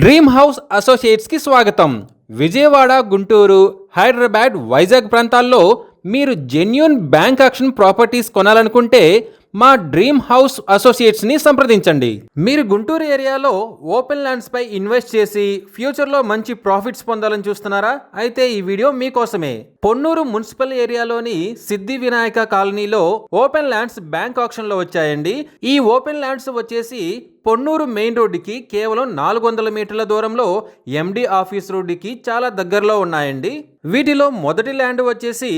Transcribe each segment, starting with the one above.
Dream house అసోసియేట్స్కి స్వాగతం. విజయవాడ, గుంటూరు, హైదరాబాద్, వైజాగ్ ప్రాంతాల్లో మీరు జెన్యూన్ బ్యాంక్ ఆక్షన్ ప్రాపర్టీస్ కొనాలనుకుంటే మా డ్రీమ్ హౌస్ అసోసియేట్స్ని సంప్రదించండి. మీరు గుంటూరు ఏరియాలో ఓపెన్ ల్యాండ్స్పై ఇన్వెస్ట్ చేసి ఫ్యూచర్లో మంచి ప్రాఫిట్స్ పొందాలని చూస్తున్నారా? అయితే ఈ వీడియో మీకోసమే. పొన్నూరు మున్సిపల్ ఏరియాలోని సిద్ధి వినాయక కాలనీలో ఓపెన్ ల్యాండ్స్ బ్యాంక్ ఆక్షన్లో వచ్చాయండి. ఈ ఓపెన్ ల్యాండ్స్ వచ్చేసి పొన్నూరు మెయిన్ రోడ్డుకి కేవలం 400 మీటర్ల దూరంలో ఎండి ఆఫీస్ రోడ్డుకి చాలా దగ్గరలో ఉన్నాయండి. వీటిలో మొదటి ల్యాండ్ వచ్చేసి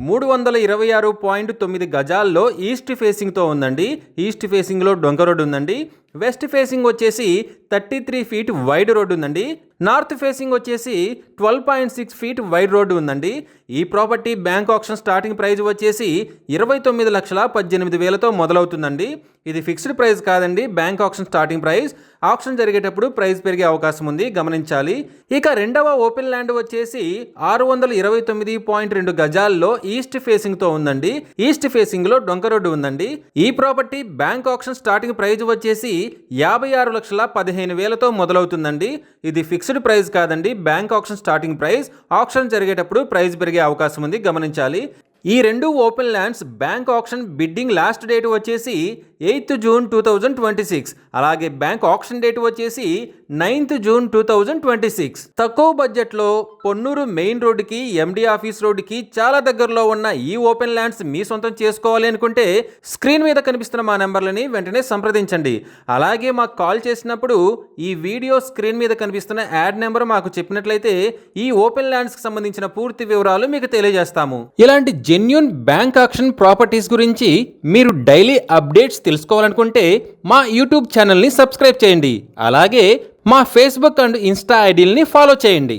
326.9 గజాల్లో ఈస్ట్ ఫేసింగ్తో ఉందండి. ఈస్ట్ ఫేసింగ్లో డొంక రోడ్డు ఉందండి. వెస్ట్ ఫేసింగ్ వచ్చేసి 33 ఫీట్ వైడ్ రోడ్డు ఉందండి. నార్త్ ఫేసింగ్ వచ్చేసి 12.6 ఫీట్ వైడ్ రోడ్డు ఉందండి. ఈ property bank auction starting price వచ్చేసి 29,18,000తో మొదలవుతుందండి. ఇది ఫిక్స్డ్ ప్రైస్ కాదండి, bank auction starting price. Auction జరిగేటప్పుడు ప్రైస్ పెరిగే అవకాశం ఉంది, గమనించాలి. ఇక రెండవ ఓపెన్ ల్యాండ్ వచ్చేసి 629.2 గజాల్లో ఈస్ట్ ఫేసింగ్తో ఉందండి. ఈస్ట్ ఫేసింగ్లో డొంక రోడ్డు ఉందండి. ఈ property bank auction starting price వచ్చేసి 56,15,000తో మొదలవుతుందండి. ఇది ఫిక్స్డ్ ప్రైస్ కాదండి, bank auction starting price. Auction జరిగేటప్పుడు ప్రైస్ పెరిగే అవకాశం ఉంది, గమనించాలి. ఈ రెండు open lands bank auction bidding last date వచ్చేసి 8th జూన్ 2026. అలాగే బ్యాంక్ ఆక్షన్ డేట్ వచ్చేసి 9th జూన్ 2026. తక్కువ బడ్జెట్లో పొన్నూరు మెయిన్ రోడ్డుకి, ఎండి ఆఫీస్ రోడ్డుకి చాలా దగ్గరలో ఉన్న ఈ ఓపెన్ ల్యాండ్స్ మీ సొంతం చేసుకోవాలి అనుకుంటే స్క్రీన్ మీద కనిపిస్తున్న మా నెంబర్లని వెంటనే సంప్రదించండి. అలాగే మాకు కాల్ చేసినప్పుడు ఈ వీడియో స్క్రీన్ మీద కనిపిస్తున్న యాడ్ నెంబర్ మాకు చెప్పినట్లయితే ఈ ఓపెన్ ల్యాండ్స్కి సంబంధించిన పూర్తి వివరాలు మీకు తెలియజేస్తాము. ఇలాంటి జెన్యూన్ బ్యాంక్ ఆక్షన్ ప్రాపర్టీస్ గురించి మీరు డైలీ అప్డేట్స్ తెలుసుకోవాలనుకుంటే మా యూట్యూబ్ ఛానల్ని సబ్స్క్రైబ్ చేయండి. అలాగే మా ఫేస్బుక్ అండ్ ఇన్స్టా ఐడీలని ఫాలో చేయండి.